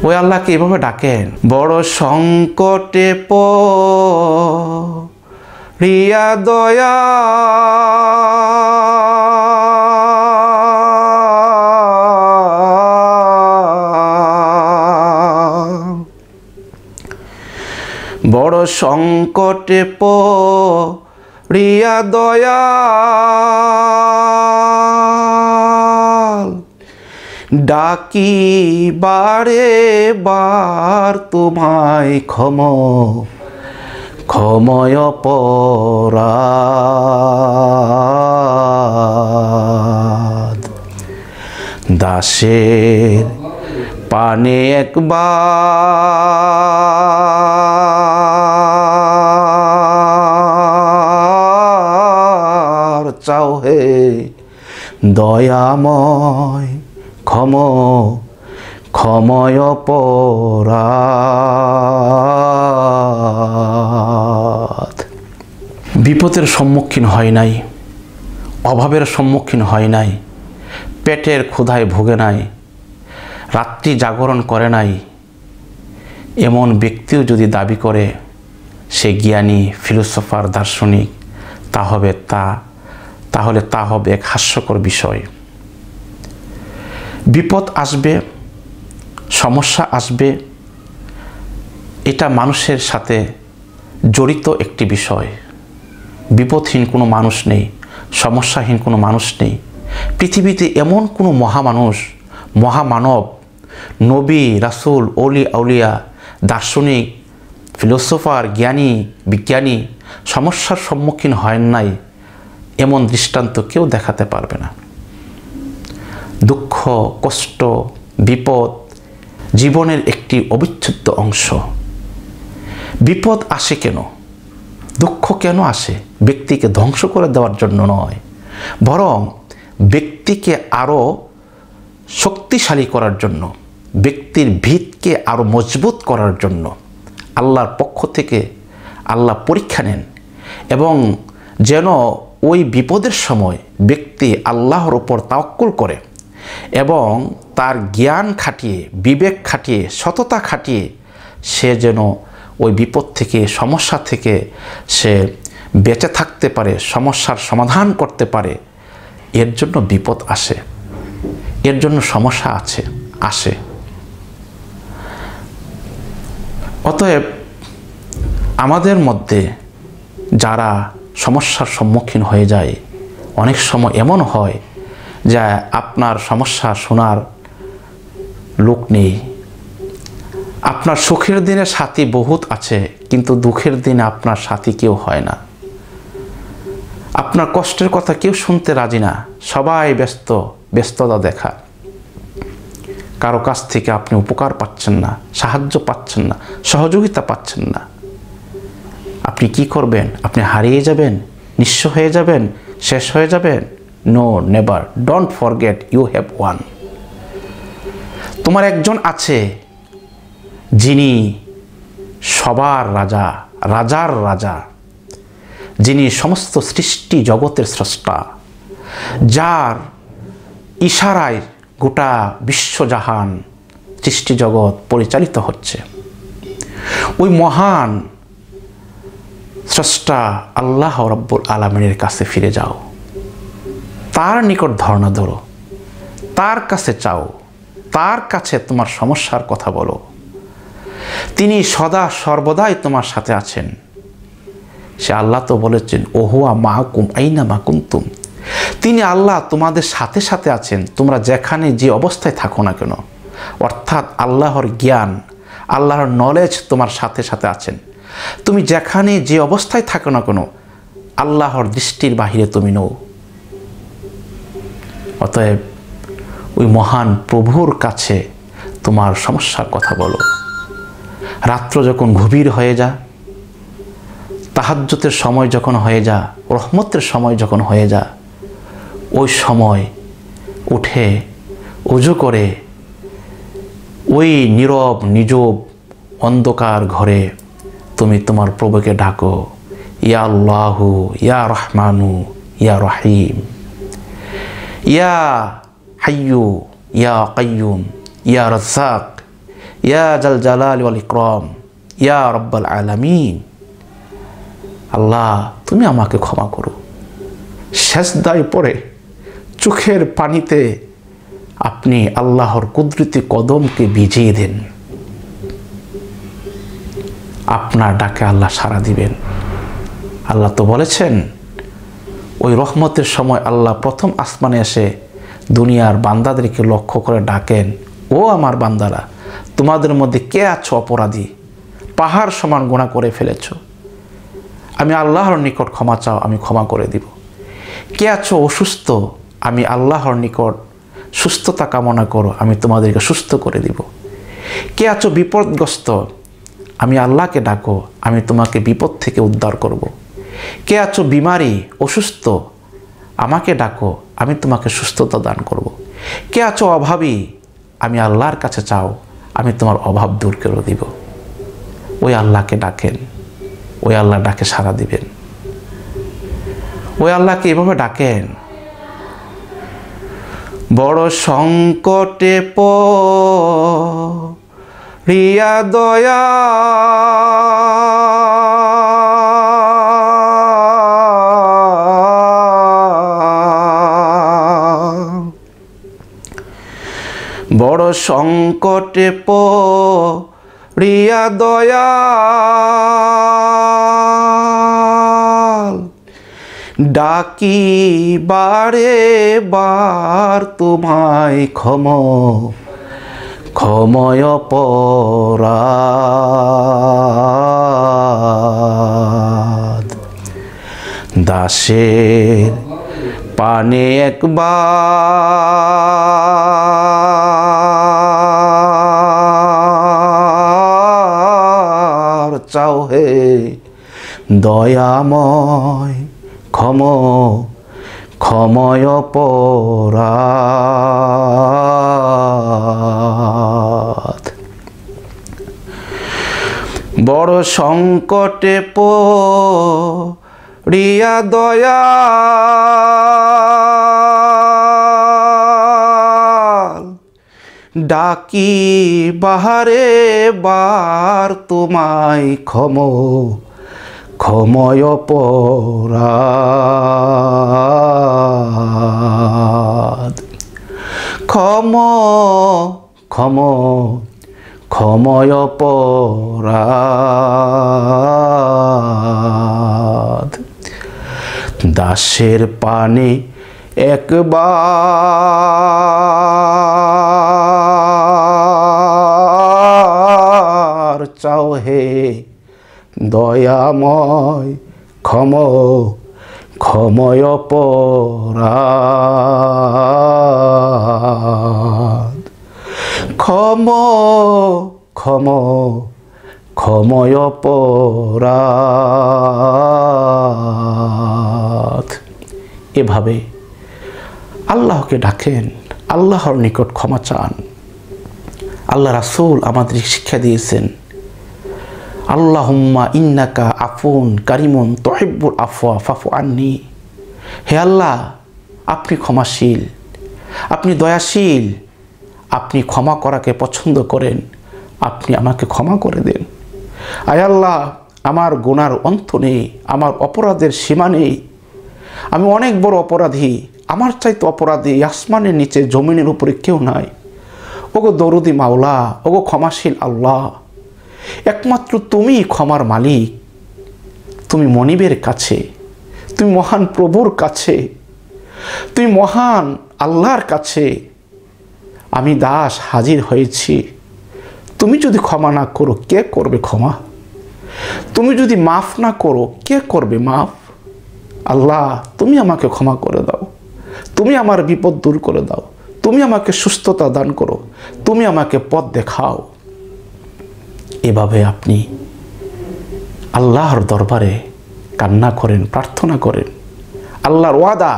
ওই আল্লাহকে এভাবে ডাকেন, বড় সংকটে পড়িয়া দয়া বড় সংকটে পড়িয়া দয়া ডাকি বারে বার তোমায় ক্ষময় অপরাধ দাসের পানে একবার চাও হে দয়াময় ক্ষময় অপরাধ। বিপদের সম্মুখীন হয় নাই, অভাবের সম্মুখীন হয় নাই, পেটের ক্ষুধায় ভোগে নাই, রাত্রি জাগরণ করে নাই, এমন ব্যক্তিও যদি দাবি করে সে জ্ঞানী, ফিলোসফার, দার্শনিক, তাহলে তা হবে এক হাস্যকর বিষয়। বিপদ আসবে, সমস্যা আসবে, এটা মানুষের সাথে জড়িত একটি বিষয়। বিপদহীন কোনো মানুষ নেই, সমস্যাহীন কোনো মানুষ নেই। পৃথিবীতে এমন কোনো মহামানুষ, মহামানব, নবী, রাসূল, অলি আউলিয়া, দার্শনিক, ফিলোসফার, জ্ঞানী, বিজ্ঞানী সমস্যার সম্মুখীন হয় নাই, এমন দৃষ্টান্ত কেউ দেখাতে পারবে না। দুঃখ, কষ্ট, বিপদ জীবনের একটি অবিচ্ছেদ্য অংশ। বিপদ আসে কেন, দুঃখ কেন আসে? ব্যক্তিকে ধ্বংস করে দেওয়ার জন্য নয়, বরং ব্যক্তিকে আরও শক্তিশালী করার জন্য, ব্যক্তির ভিতকে আরও মজবুত করার জন্য আল্লাহর পক্ষ থেকে আল্লাহ পরীক্ষা নেন, এবং যেন ওই বিপদের সময় ব্যক্তি আল্লাহর ওপর তাওয়াক্কুল করে এবং তার জ্ঞান খাটিয়ে, বিবেক খাটিয়ে, সততা খাটিয়ে সে যেন ওই বিপদ থেকে, সমস্যা থেকে সে বেঁচে থাকতে পারে, সমস্যার সমাধান করতে পারে। এর জন্য বিপদ আসে, এর জন্য সমস্যা আসে। অতএব আমাদের মধ্যে যারা সমস্যার সম্মুখীন হয়ে যায়, অনেক সময় এমন হয় যে আপনার সমস্যা শোনার লোক নেই। আপনার সুখের দিনে সাথী বহুত আছে, কিন্তু দুঃখের দিনে আপনার সাথী কেউ হয় না। আপনার কষ্টের কথা কেউ শুনতে রাজি না, সবাই ব্যস্ততা দেখা। কারো কাছ থেকে আপনি উপকার পাচ্ছেন না, সাহায্য পাচ্ছেন না, সহযোগিতা পাচ্ছেন না। আপনি কি করবেন? আপনি হারিয়ে যাবেন, নিঃস্ব হয়ে যাবেন, শেষ হয়ে যাবেন? No, never. Don't forget you have one. তোমার একজন আছে যিনি সবার রাজা, রাজার রাজা, যিনি সমস্ত সৃষ্টি জগতের স্রষ্টা, যার ইশারায় গোটা বিশ্বজাহান, সৃষ্টি জগৎ পরিচালিত হচ্ছে। ওই মহান স্রষ্টা আল্লাহ রাব্বুল আলামিনের কাছে ফিরে যাও, তার নিকট ধর্ণা ধরো, তার কাছে চাও, তার কাছে তোমার সমস্যার কথা বলো। তিনি সদা সর্বদাই তোমার সাথে আছেন। সে আল্লাহ তো বলেছেন, ওহুয়া মাকুম আইনা মা কুনতুম। তিনি আল্লাহ তোমাদের সাথে সাথে আছেন, তোমরা যেখানে যে অবস্থায় থাকো না কেন। অর্থাৎ আল্লাহর জ্ঞান, আল্লাহর নলেজ তোমার সাথে সাথে আছেন। তুমি যেখানে যে অবস্থায় থাকো না কেন, আল্লাহর দৃষ্টির বাহিরে তুমি নও। অতএব ওই মহান প্রভুর কাছে তোমার সমস্যার কথা বলো। রাত্র যখন গভীর হয়ে যা, তাহাজ্জুদের সময় যখন হয়ে যা, রহমতের সময় যখন হয়ে যা, ওই সময় উঠে ওযু করে ওই নীরব নীজব অন্ধকার ঘরে তুমি তোমার প্রভুকে ডাকো, ইয়া আল্লাহু, ইয়া রহমানু, ইয়া রহিম, ইয়া হাইয়ু, ইয়া কাইয়ুম, ইয়া রাজ্জাক, ইয়া জাল জালাল ওয়াল ইকরাম, ইয়া রব্বাল আলামিন, আল্লাহ তুমি আমাকে ক্ষমা করো। সেজদায় পড়ে চোখের পানিতে আপনি আল্লাহর কুদরতি কদমকে ভিজিয়ে দেন। আপনার ডাকে আল্লাহ সাড়া দিবেন। আল্লাহ তো বলেছেন ওই রহমতের সময় আল্লাহ প্রথম আসমানে এসে দুনিয়ার বান্দাদেরকে লক্ষ্য করে ডাকেন, ও আমার বান্দারা, তোমাদের মধ্যে কে আছো অপরাধী, পাহাড় সমান গুনাহ করে ফেলেছ, আমি আল্লাহর নিকট ক্ষমা চাও, আমি ক্ষমা করে দিব। কে আছো অসুস্থ, আমি আল্লাহর নিকট সুস্থতা কামনা করো, আমি তোমাদেরকে সুস্থ করে দিব। কে আছো বিপদগ্রস্ত, আমি আল্লাহকে ডাকো, আমি তোমাকে বিপদ থেকে উদ্ধার করব। কে আছো বিমারি অসুস্থ, আমাকে ডাকো, আমি তোমাকে সুস্থতা দান করব। কে আছো অভাবী, আমি আল্লাহর কাছে চাও, আমি তোমার অভাব দূর করে দিব। ওই আল্লাহকে ডাকেন, ওই আল্লাহ ডাকে সাড়া দিবেন। ওই আল্লাহকে এভাবে ডাকেন, বড় সংকটে পড়িয়া দয়া বড় সংকটে পড়িয়া দয়াল ডাকি বারে বার তোমায় ক্ষময় অপরাধ। দাসের পানে একবার চাও হে দয়াময় ক্ষময় অপরাধ। বড় সংকটে পড়িয়া দয়াল ডাকি বাহারে বার তোমায় ক্ষময় অপরাধ। ক্ষময় অপরাধ। দাসের পানে একবার চাও হে দয়াময় ক্ষময় অপরাধ। ক্ষময় অপরাধ। এভাবে আল্লাহকে ডাকেন, আল্লাহর নিকট ক্ষমা চান। আল্লাহ রাসূল আমাদের শিক্ষা দিয়েছেন, আল্লাহুম্মা ইন্নাকা আফুন কারিমুন তুহিব্বুল আফওয়া ফাফু আন্নি। হে আল্লাহ, আপনি ক্ষমাশীল, আপনি দয়াশীল, আপনি ক্ষমা করাকে পছন্দ করেন, আপনি আমাকে ক্ষমা করে দেন। আয় আল্লাহ, আমার গুনার অন্ত নেই, আমার অপরাধের সীমা নেই, আমি অনেক বড় অপরাধী, আমার চাইতে অপরাধী আসমানের নিচে জমিনের উপরে কেউ নাই। ওগো দরুদি মাওলা, ওগো ক্ষমাশীল আল্লাহ, একমাত্র তুমি ক্ষমার মালিক, তুমি মনিবের কাছে, তুমি মহান প্রভুর কাছে, তুমি মহান আল্লাহর কাছে আমি দাস হাজির হয়েছি। তুমি যদি ক্ষমা না করো কে করবে ক্ষমা? তুমি যদি মাফ না করো কে করবে মাফ? আল্লাহ, তুমি আমাকে ক্ষমা করে দাও, তুমি আমার বিপদ দূর করে দাও, তুমি আমাকে সুস্থতা দান করো, তুমি আমাকে পথ দেখাও। এভাবে আপনি আল্লাহর দরবারে কান্না করেন, প্রার্থনা করেন। আল্লাহর ওয়াদা,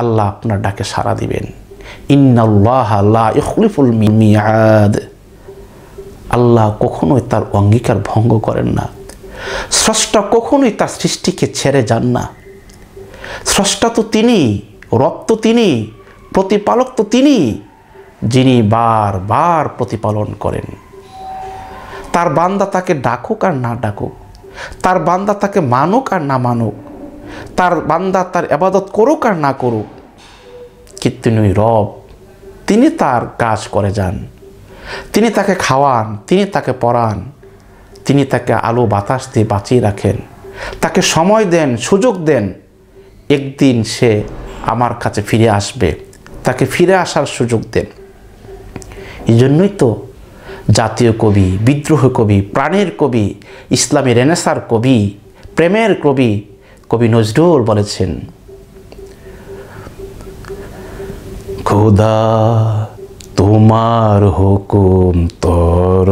আল্লাহ আপনার ডাকে সাড়া দিবেন। ইন্নাল্লাহা লা ইখলিফুল মিয়াদ। আল্লাহ কখনোই তার অঙ্গীকার ভঙ্গ করেন না। স্রষ্টা কখনোই তার সৃষ্টিকে ছেড়ে যান না। স্রষ্টা তো তিনি, রব তো তিনি, প্রতিপালক তো তিনি, যিনি বারবার প্রতিপালন করেন। তার বান্দা তাকে ডাকুক আর না ডাকুক, তার বান্দা তাকে মানুক আর না মানুক, তার বান্দা তার ইবাদত করুক আর না করুক, কিন্তু ওই রব তিনি তার কাজ করে যান। তিনি তাকে খাওয়ান, তিনি তাকে পড়ান, তিনি তাকে আলো বাতাস দিয়ে বাঁচিয়ে রাখেন, তাকে সময় দেন, সুযোগ দেন। একদিন সে আমার কাছে ফিরে আসবে, তাকে ফিরে আসার সুযোগ দেন। এই জন্যই তো জাতীয় কবি, বিদ্রোহ কবি, প্রাণের কবি, ইসলামী রেনেসার কবি, প্রেমের কবি কবি নজরুল বলেছেন, খোদা তোমার হুকুম তর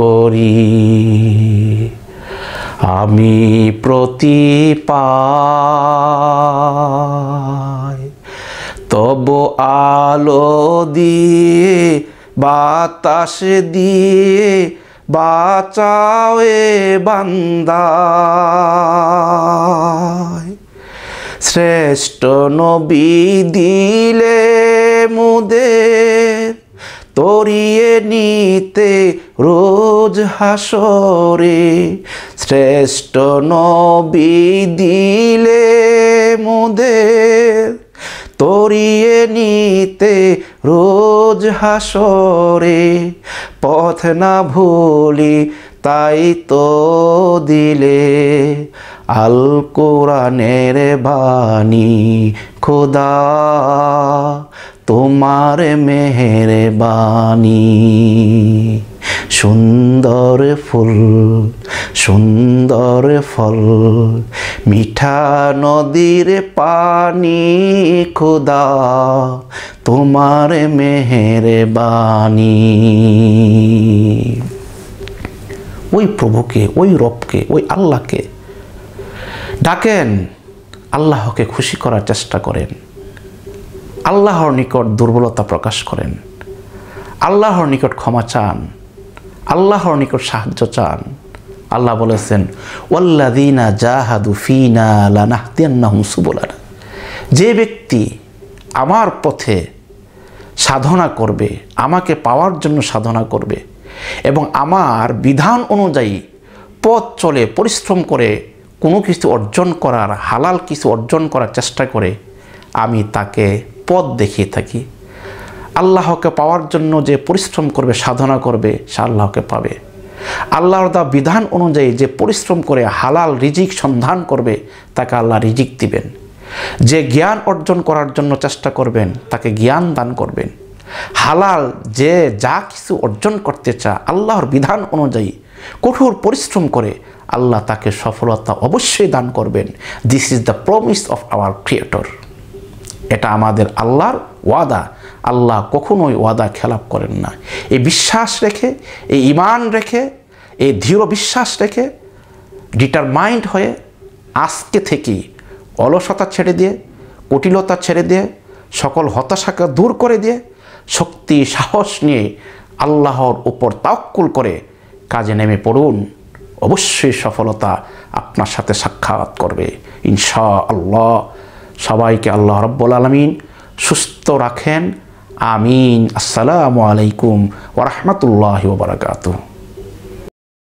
করি, আমি প্রতিপাই, তব আলো দিয়ে বাতাস দিয়ে বাঁচাও এ বান্দায়, শ্রেষ্ঠ নবী দিলে মুদের তরিয়ে নিতে রোজ হাসরে, শ্রেষ্ঠ নবী দিলে মুদের তরিয়ে নিতে রোজ হাসরে, পথ না ভুলি তাই তো দিলে আল কোরআনের বাণী, খোদা তোমার মেহেরবানি। সুন্দর ফুল সুন্দর ফল, মিঠা নদীর পানি, খোদা তোমার মেহেরবানি। ওই প্রভুকে, ওই রবকে, ওই আল্লাহকে ডাকেন, আল্লাহকে খুশি করার চেষ্টা করেন, আল্লাহর নিকট দুর্বলতা প্রকাশ করেন, আল্লাহর নিকট ক্ষমা চান, আল্লাহর নিকট সাহায্য চান। আল্লাহ বলেছেন, ওয়াল্লাযীনা জাহাদু ফীনা লানাহদিয়ান্নাহুম সুবুলানা, যে ব্যক্তি আমার পথে সাধনা করবে, আমাকে পাওয়ার জন্য সাধনা করবে এবং আমার বিধান অনুযায়ী পথ চলে, পরিশ্রম করে কোনো কিছু অর্জন করার, হালাল কিছু অর্জন করার চেষ্টা করে, আমি তাকে পথ দেখিয়ে থাকি। আল্লাহকে পাওয়ার জন্য যে পরিশ্রম করবে, সাধনা করবে, সে আল্লাহকে পাবে। আল্লাহর দেওয়া বিধান অনুযায়ী যে পরিশ্রম করে হালাল রিজিক সন্ধান করবে, তাকে আল্লাহ রিজিক দিবেন। যে জ্ঞান অর্জন করার জন্য চেষ্টা করবেন, তাকে জ্ঞান দান করবেন। হালাল যে যা কিছু অর্জন করতে চায় আল্লাহর বিধান অনুযায়ী কঠোর পরিশ্রম করে, আল্লাহ তাকে সফলতা অবশ্যই দান করবেন। This is the promise of our creator. এটা আমাদের আল্লাহর ওয়াদা। আল্লাহ কখনোই ওয়াদা খেলাপ করেন না। এই বিশ্বাস রেখে, এই ঈমান রেখে, এই দৃঢ় বিশ্বাস রেখে ডিটারমাইন্ড হয়ে আজকে থেকেই অলসতা ছেড়ে দিয়ে, কুটিলতা ছেড়ে দিয়ে, সকল হতাশাকে দূর করে দিয়ে, শক্তি সাহস নিয়ে আল্লাহর উপর তাওয়াক্কুল করে কাজে নেমে পড়ুন। অবশ্যই সফলতা আপনার সাথে সাক্ষাৎ করবে ইনশাআল্লাহ। সবাইকে আল্লাহ রাব্বুল আলামিন সুস্থ রাখেন। আমিন। আসসালামু আলাইকুম ওয়া রাহমাতুল্লাহি ওয়া বারাকাতুহু।